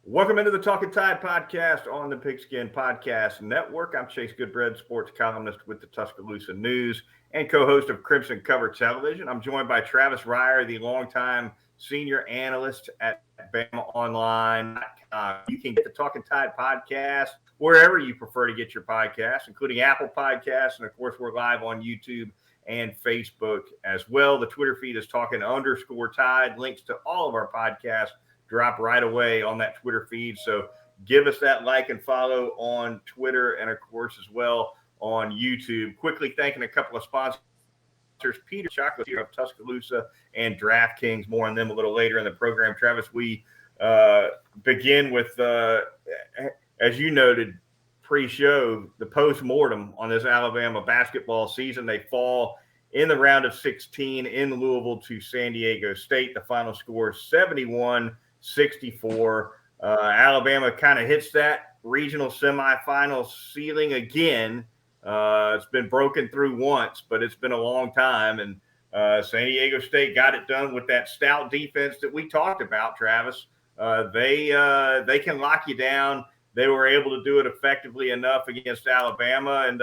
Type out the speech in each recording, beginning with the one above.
Welcome into the Talkin Tide podcast on the Pigskin Podcast Network. I'm Chase Goodbread, sports columnist with the Tuscaloosa News and co-host of Crimson Cover Television. I'm joined by Travis Reier, the longtime senior analyst at BamaOnline.com. You can get the Talkin Tide podcast wherever you prefer to get your podcasts, including Apple Podcasts, and of course, we're live on YouTube and Facebook as well. The Twitter feed is Talkin_Tide. Links to all of our podcasts drop right away on that Twitter feed. So give us that like and follow on Twitter and, of course, as well on YouTube. Quickly thanking a couple of sponsors, Peter Chocolate here of Tuscaloosa and DraftKings. More on them a little later in the program. Travis, we begin with, as you noted pre-show, the post-mortem on this Alabama basketball season. They fall in the round of 16 in Louisville to San Diego State. The final score 71-64. Alabama kind of hits that regional semifinal ceiling again. It's been broken through once, but it's been a long time. And San Diego State got it done with that stout defense that we talked about, Travis. They can lock you down. They were able to do it effectively enough against Alabama, and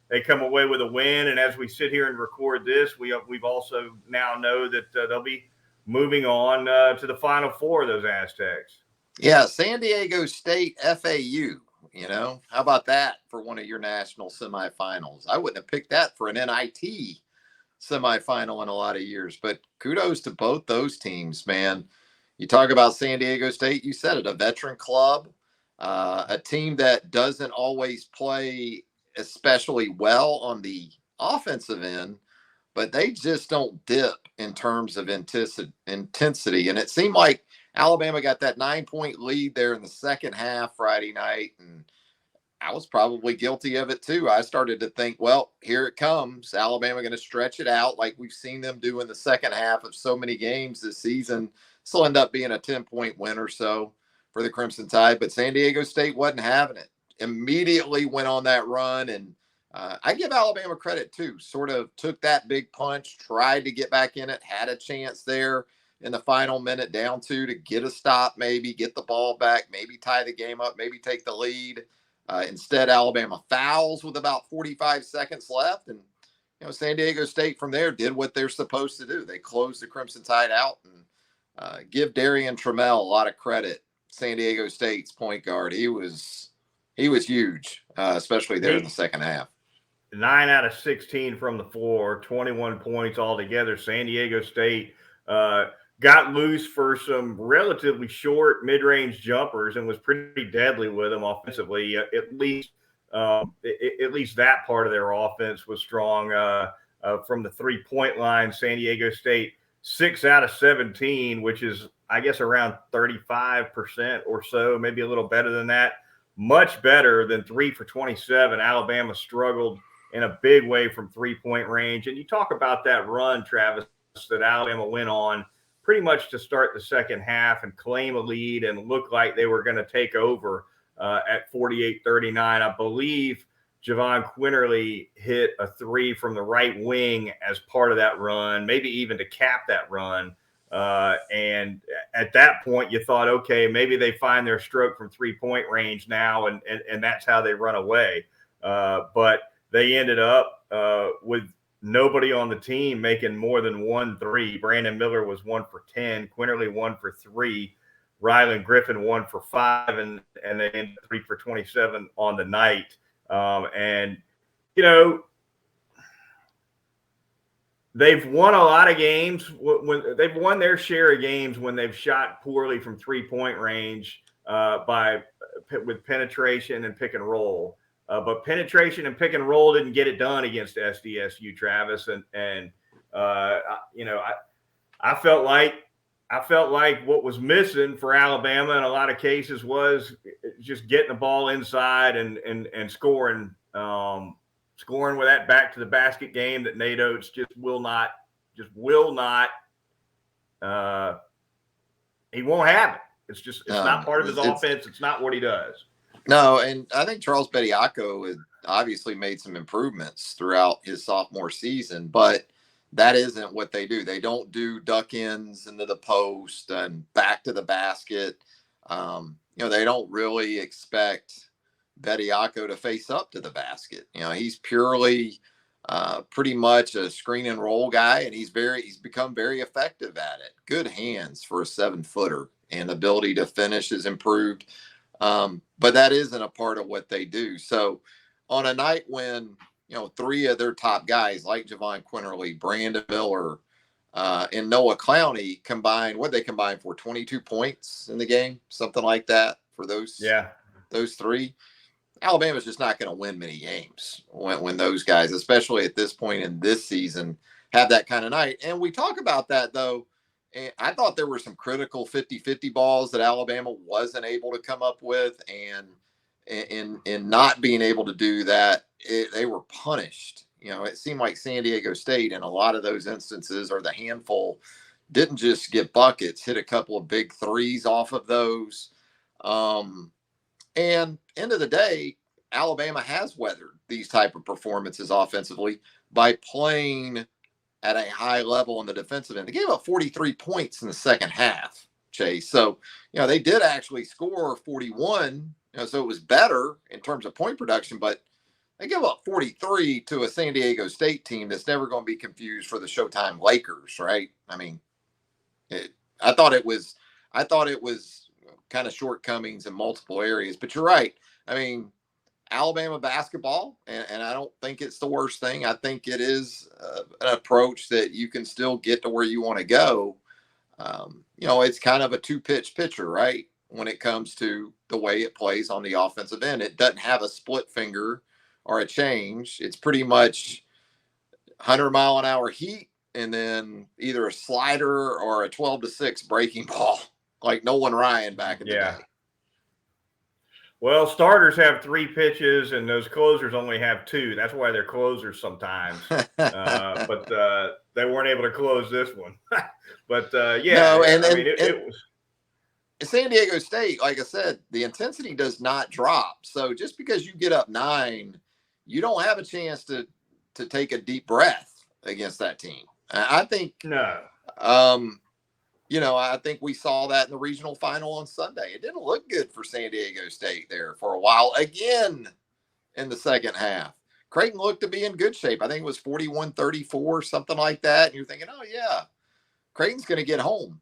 they come away with a win. And as we sit here and record this, we've also now know that they'll be moving on to the Final Four of those Aztecs. Yeah, San Diego State FAU. How about that for one of your national semifinals? I wouldn't have picked that for an NIT semifinal in a lot of years, but kudos to both those teams, man. You talk about San Diego State, you said it, a veteran club, a team that doesn't always play especially well on the offensive end, but they just don't dip in terms of intensity. And it seemed like Alabama got that 9-point lead there in the second half Friday night, and I was probably guilty of it too. I started to think, well, here it comes. Alabama going to stretch it out like we've seen them do in the second half of so many games this season. This will end up being a 10-point win or so for the Crimson Tide, but San Diego State wasn't having it. Immediately went on that run, and I give Alabama credit too. Sort of took that big punch, tried to get back in it, had a chance there in the final minute down two to get a stop, maybe get the ball back, maybe tie the game up, maybe take the lead. Instead, Alabama fouls with about 45 seconds left. And, San Diego State from there did what they're supposed to do. They closed the Crimson Tide out, and give Darian Trammell a lot of credit. San Diego State's point guard. He was huge, especially there in the second half. 9 out of 16 from the floor, 21 points altogether. San Diego State got loose for some relatively short mid-range jumpers and was pretty deadly with them offensively. At least that part of their offense was strong. From the three-point line, San Diego State 6 out of 17, which is, I guess, around 35% or so, maybe a little better than that. Much better than 3 for 27. Alabama struggled in a big way from three-point range. And you talk about that run, Travis, that Alabama went on pretty much to start the second half and claim a lead and look like they were going to take over at 48-39. I believe Javon Quinterly hit a three from the right wing as part of that run, maybe even to cap that run. And at that point, you thought, okay, maybe they find their stroke from three-point range now, and that's how they run away. But they ended up with nobody on the team making more than 1 3. Brandon Miller was 1 for 10. Quinterly 1 for 3. Rylan Griffin 1 for 5, and they ended 3 for 27 on the night. They've won a lot of games when they've won their share of games when they've shot poorly from three-point range with penetration and pick and roll. But penetration and pick and roll didn't get it done against SDSU, Travis. I felt like what was missing for Alabama in a lot of cases was just getting the ball inside and scoring. Scoring with that back to the basket game that Nate Oates will not. He won't have it. It's not part of his offense. It's not what he does. No, and I think Charles Bediako had obviously made some improvements throughout his sophomore season, but that isn't what they do. They don't do duck ins into the post and back to the basket. they don't really expect Bediako to face up to the basket. He's purely pretty much a screen and roll guy, and he's become very effective at it. Good hands for a 7-footer, and ability to finish is improved. But that isn't a part of what they do. So on a night when, 3 of their top guys like Javon Quinterly, Brandon Miller, and Noah Clowney combined for 22 points in the game, something like that for those 3. Alabama's just not going to win many games when those guys, especially at this point in this season, have that kind of night. And we talk about that, though. And I thought there were some critical 50-50 balls that Alabama wasn't able to come up with. And in not being able to do that, they were punished. It seemed like San Diego State in a lot of those instances, or the handful, didn't just get buckets, hit a couple of big threes off of those. And end of the day, Alabama has weathered these type of performances offensively by playing at a high level on the defensive end. They gave up 43 points in the second half, Chase. So, they did actually score 41, so it was better in terms of point production, but they give up 43 to a San Diego State team that's never going to be confused for the Showtime Lakers, right? I mean, I thought it was kind of shortcomings in multiple areas, but you're right. I mean, Alabama basketball, and I don't think it's the worst thing. I think it is an approach that you can still get to where you want to go. It's kind of a 2-pitch pitcher, right? When it comes to the way it plays on the offensive end, it doesn't have a split finger or a change. It's pretty much 100-mile-an-hour heat, and then either a slider or a 12-6 breaking ball, like Nolan Ryan back in the day. Well, starters have 3 pitches, and those closers only have 2. That's why they're closers sometimes. But they weren't able to close this one. But it was. San Diego State, like I said, the intensity does not drop. So just because you get up 9, you don't have a chance to take a deep breath against that team. I think no. I think we saw that in the regional final on Sunday. It didn't look good for San Diego State there for a while again in the second half. Creighton looked to be in good shape. I think it was 41-34, something like that. And you're thinking, oh, yeah, Creighton's going to get home.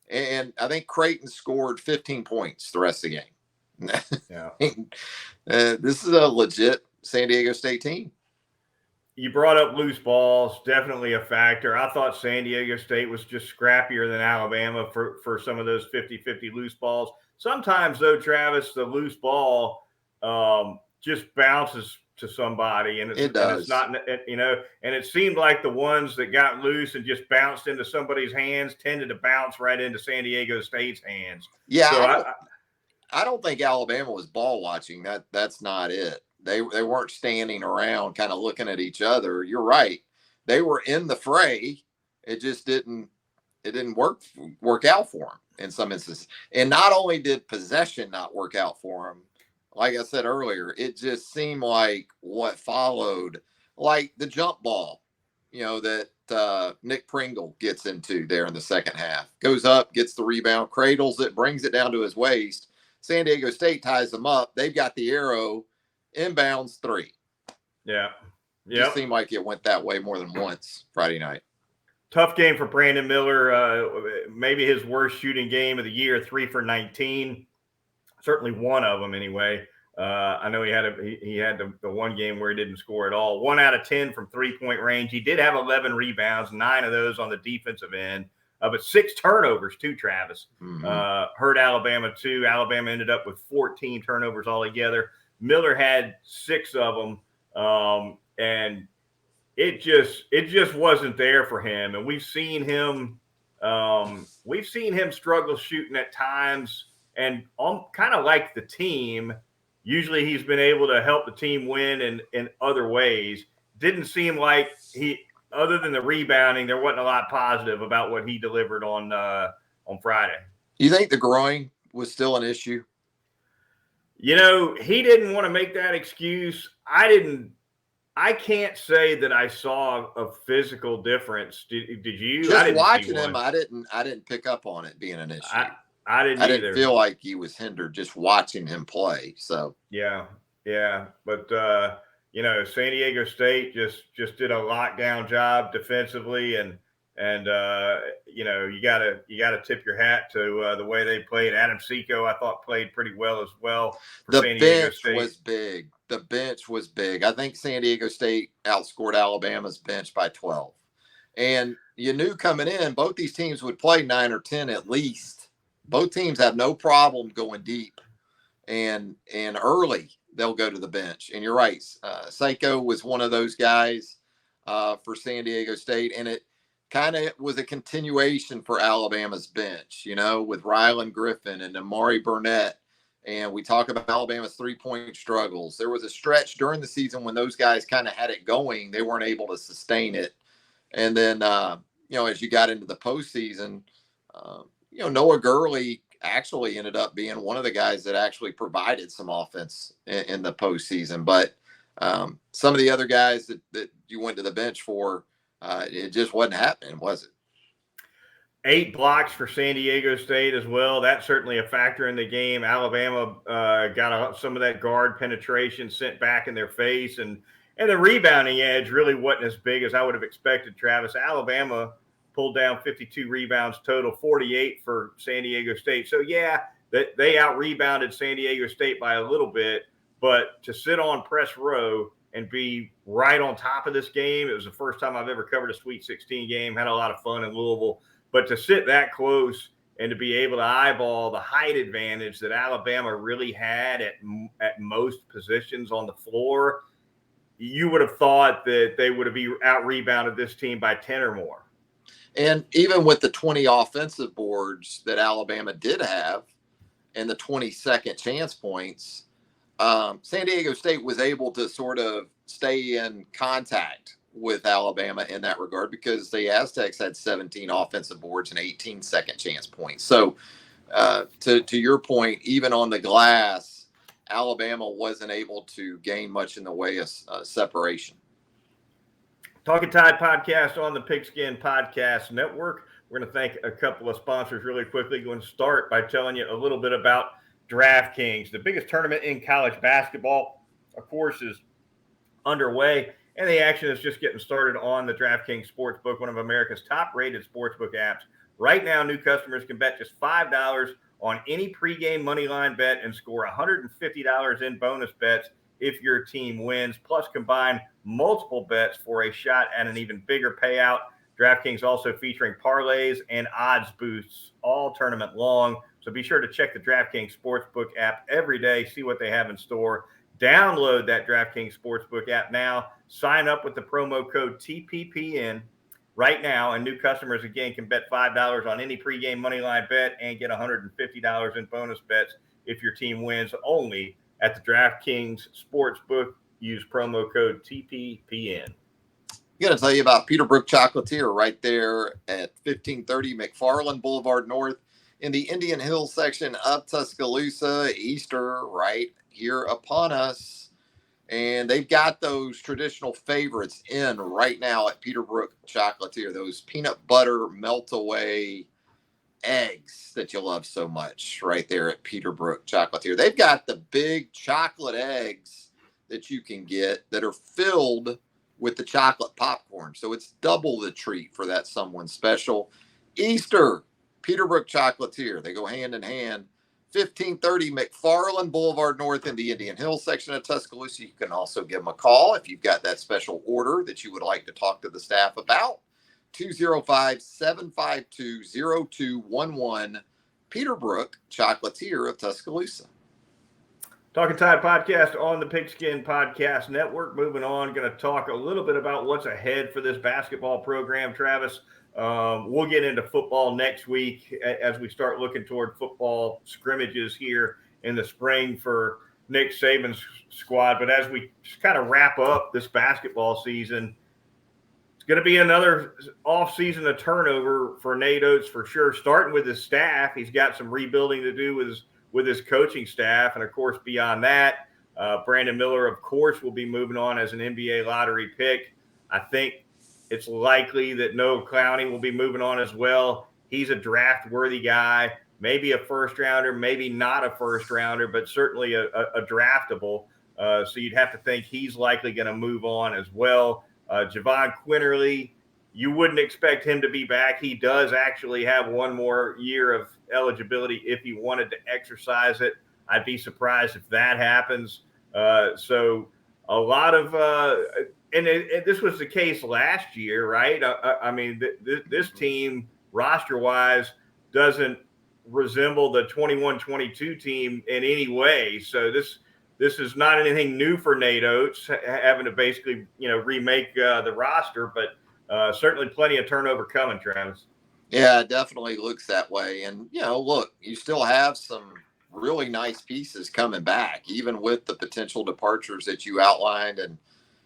And I think Creighton scored 15 points the rest of the game. Yeah. This is a legit San Diego State team. You brought up loose balls, definitely a factor. I thought San Diego State was just scrappier than Alabama for some of those 50-50 loose balls. Sometimes, though, Travis, the loose ball just bounces to somebody, and it does. And it's not, and it seemed like the ones that got loose and just bounced into somebody's hands tended to bounce right into San Diego State's hands. Yeah, so I don't think Alabama was ball watching. That's not it. They weren't standing around kind of looking at each other. You're right. They were in the fray. It just didn't work out for them in some instances. And not only did possession not work out for them, like I said earlier, it just seemed like what followed, like the jump ball, that Nick Pringle gets into there in the second half. Goes up, gets the rebound, cradles it, brings it down to his waist. San Diego State ties them up. They've got the arrow. Inbounds 3. Yeah. It just seemed like it went that way more than once Friday night. Tough game for Brandon Miller. Maybe his worst shooting game of the year, 3 for 19. Certainly one of them anyway. I know he had the one game where he didn't score at all. 1 out of 10 from 3-point range. He did have 11 rebounds, 9 of those on the defensive end. But 6 turnovers too, Travis. Hurt Alabama too. Alabama ended up with 14 turnovers altogether. Miller had 6 of them, and it just wasn't there for him. And we've seen him struggle shooting at times, and kind of like the team. Usually, he's been able to help the team win in other ways. Didn't seem like other than the rebounding, there wasn't a lot positive about what he delivered on Friday. You think the groin was still an issue? He didn't want to make that excuse. I can't say that I saw a physical difference. Did you? Just watching him, I didn't pick up on it being an issue. I didn't I didn't either. feel like he was hindered just watching him play. So Yeah, yeah, but San Diego State just did a lockdown job defensively, and you gotta tip your hat to the way they played. Adam Seco, I thought, played pretty well as well for the San Diego bench State. was big. The bench was big. I think San Diego State outscored Alabama's bench by 12. And you knew coming in, both these teams would play 9 or 10 at least. Both teams have no problem going deep. And early, they'll go to the bench. And you're right. Seiko was one of those guys for San Diego State. And it kind of was a continuation for Alabama's bench, with Ryland Griffin and Amari Burnett. And we talk about Alabama's 3-point struggles. There was a stretch during the season when those guys kind of had it going. They weren't able to sustain it. And then, as you got into the postseason, Noah Gurley actually ended up being one of the guys that actually provided some offense in the postseason. But some of the other guys that you went to the bench for, it just wasn't happening, was it? 8 blocks for San Diego State as well. That's certainly a factor in the game. Alabama got some of that guard penetration sent back in their face, and the rebounding edge really wasn't as big as I would have expected, Travis. Alabama pulled down 52 rebounds total, 48 for San Diego State. So, yeah, they out-rebounded San Diego State by a little bit, but to sit on press row and be right on top of this game, it was the first time I've ever covered a Sweet 16 game, had a lot of fun in Louisville. But to sit that close and to be able to eyeball the height advantage that Alabama really had at most positions on the floor, you would have thought that they would have out-rebounded this team by 10 or more. And even with the 20 offensive boards that Alabama did have and the 20 second chance points, San Diego State was able to sort of stay in contact with Alabama in that regard because the Aztecs had 17 offensive boards and 18 second chance points. So to your point, even on the glass, Alabama wasn't able to gain much in the way of separation. Talkin Tide podcast on the Pigskin Podcast Network. We're going to thank a couple of sponsors really quickly. Going to start by telling you a little bit about DraftKings. The biggest tournament in college basketball, of course, is underway, and the action is just getting started on the DraftKings Sportsbook, one of America's top-rated sportsbook apps. Right now, new customers can bet just $5 on any pregame moneyline bet and score $150 in bonus bets if your team wins, plus combine multiple bets for a shot at an even bigger payout. DraftKings also featuring parlays and odds boosts all tournament long. So be sure to check the DraftKings Sportsbook app every day, see what they have in store. Download that DraftKings Sportsbook app now. Sign up with the promo code TPPN right now, and new customers, again, can bet $5 on any pregame moneyline bet and get $150 in bonus bets if your team wins, only at the DraftKings Sportsbook. Use promo code TPPN. I'm going to tell you about Peterbrook Chocolatier right there at 1530 McFarland Boulevard North in the Indian Hills section of Tuscaloosa. Easter right here upon us. And they've got those traditional favorites in right now at Peterbrook Chocolatier. Those peanut butter melt away eggs that you love so much right there at Peterbrook Chocolatier. They've got the big chocolate eggs that you can get that are filled with the chocolate popcorn. So it's double the treat for that someone special. Easter, Peterbrook Chocolatier. They go hand in hand. 1530 McFarland Boulevard North in the Indian Hills section of Tuscaloosa. You can also give them a call if you've got that special order that you would like to talk to the staff about. 205-752-0211. Peterbrook Chocolatier of Tuscaloosa. Talkin Tide podcast on the Pigskin Podcast Network. Moving on, going to talk a little bit about what's ahead for this basketball program, Travis. We'll get into football next week as we start looking toward football scrimmages here in the spring for Nick Saban's squad. But as we just kind of wrap up this basketball season, it's going to be another offseason of turnover for Nate Oates for sure, starting with his staff. He's got some rebuilding to do with his coaching staff. And, of course, beyond that, Brandon Miller, of course, will be moving on as an NBA lottery pick. I think it's likely that Noah Clowney will be moving on as well. He's a draft-worthy guy. maybe a first rounder, maybe not a first rounder, but certainly a draftable. So you'd have to think he's likely going to move on as well. Javon Quinterly, you wouldn't expect him to be back. He does actually have one more year of eligibility if he wanted to exercise it. I'd be surprised if that happens. So a lot of and this was the case last year, right? I mean, this team roster-wise doesn't resemble the 21-22 team in any way. So this is not anything new for Nate Oates, having to basically remake the roster, but certainly plenty of turnover coming, Travis. Yeah, it definitely looks that way. And look, you still have some really nice pieces coming back, even with the potential departures that you outlined. And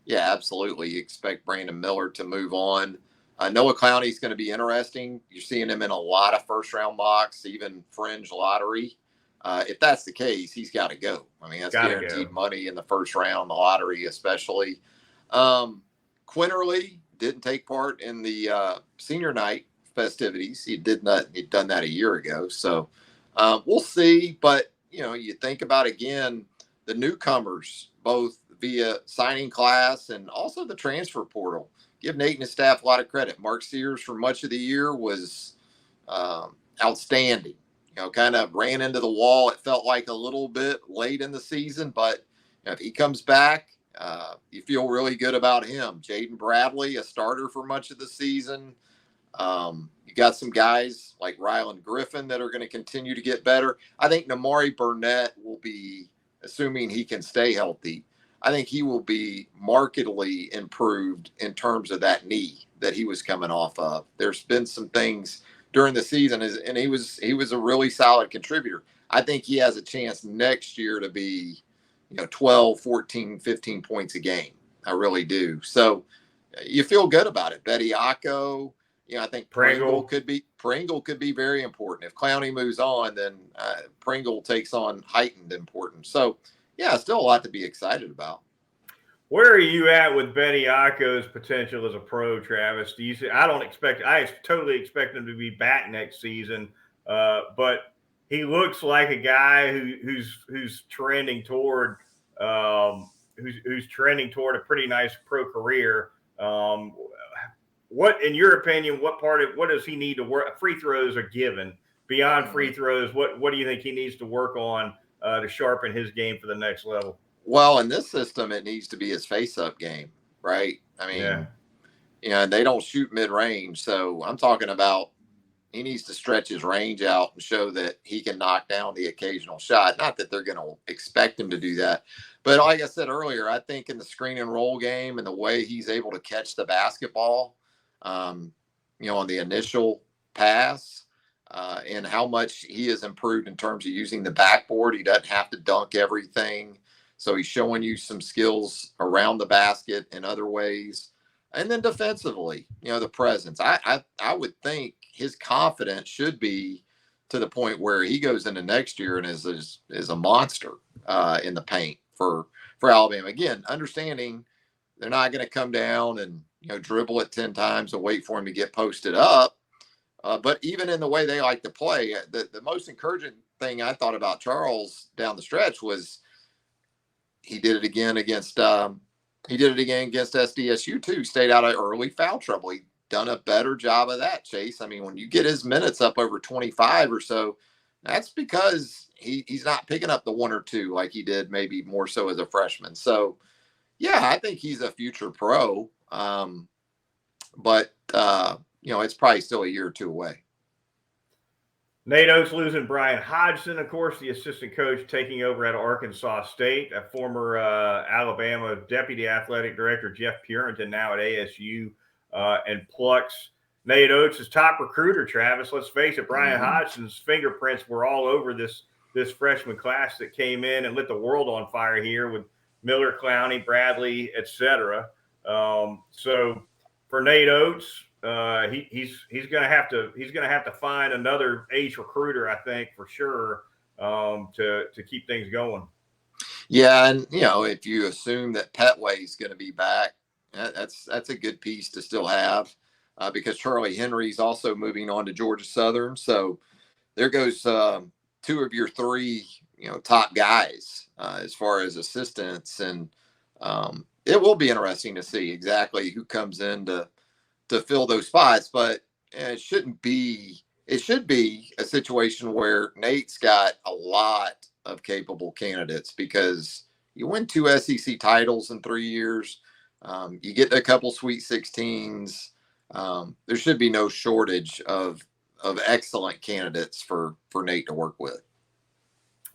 yeah, absolutely. You expect Brandon Miller to move on. Noah Clowney is going to be interesting. You're seeing him in a lot of first round mocks, even fringe lottery. If that's the case, he's got to go. I mean, that's guaranteed money in the first round, the lottery especially. Quinterly didn't take part in the senior night festivities. He'd done that a year ago. So we'll see. But, you think about, again, the newcomers, both via signing class and also the transfer portal. Give Nate and his staff a lot of credit. Mark Sears for much of the year was outstanding. Kind of ran into the wall. It felt like a little bit late in the season, but if he comes back, you feel really good about him. Jaden Bradley, a starter for much of the season. You got some guys like Ryland Griffin that are going to continue to get better. I think Namari Burnett will be, assuming he can stay healthy, I think he will be markedly improved in terms of that knee that he was coming off of. There's been some things during the season, and he was a really solid contributor. I think he has a chance next year to be, 12, 14, 15 points a game. I really do. So you feel good about it. Bediako, I think Pringle could be very important. If Clowney moves on, then Pringle takes on heightened importance. So yeah, still a lot to be excited about. Where are you at with Bediako's potential as a pro, Travis? I totally expect him to be back next season, but he looks like a guy who's trending toward who's trending toward a pretty nice pro career. What, in your opinion, what does he need to work? Free throws are given. Beyond free throws, what do you think he needs to work on to sharpen his game for the next level? Well, in this system, it needs to be his face-up game, right? I mean, and they don't shoot mid-range, so I'm talking about he needs to stretch his range out and show that he can knock down the occasional shot. Not that they're going to expect him to do that, but like I said earlier, I think in the screen and roll game and the way he's able to catch the basketball, on the initial pass, and how much he has improved in terms of using the backboard. He doesn't have to dunk everything. So he's showing you some skills around the basket in other ways. And then defensively, the presence. I would think his confidence should be to the point where he goes into next year and is a monster in the paint for Alabama. Again, understanding they're not going to come down and dribble it 10 times and wait for him to get posted up. But even in the way they like to play, the most encouraging thing I thought about Charles down the stretch was he did it again against SDSU too. Stayed out of early foul trouble. He done a better job of that, Chase. I mean, when you get his minutes up over 25 or so, that's because he's not picking up the one or two like he did maybe more so as a freshman. So yeah, I think he's a future pro. But it's probably still a year or two away. Nate Oates losing Brian Hodgson, of course, the assistant coach taking over at Arkansas State. A former Alabama deputy athletic director, Jeff Purinton, now at ASU, and plucks Nate Oates' top recruiter, Travis. Let's face it, Brian Hodgson's fingerprints were all over this freshman class that came in and lit the world on fire here with Miller, Clowney, Bradley, etc. So for Nate Oates, he's going to have to find another ace recruiter, I think, for sure, to keep things going. Yeah, and if you assume that Petway is going to be back, that's a good piece to still have, because Charlie Henry's also moving on to Georgia Southern. So there goes two of your three, top guys as far as assistants, and it will be interesting to see exactly who comes in to fill those spots. But it shouldn't be. It should be a situation where Nate's got a lot of capable candidates because you win 2 SEC titles in 3 years. You get a couple Sweet 16s. There should be no shortage of excellent candidates for Nate to work with.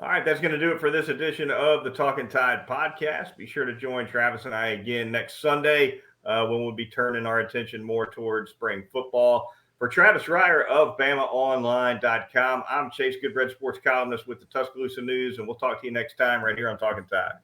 All right, that's going to do it for this edition of the Talkin Tide podcast. Be sure to join Travis and I again next Sunday when we'll be turning our attention more towards spring football. For Travis Reier of BamaOnline.com, I'm Chase Goodbread, sports columnist with the Tuscaloosa News, and we'll talk to you next time right here on Talkin Tide.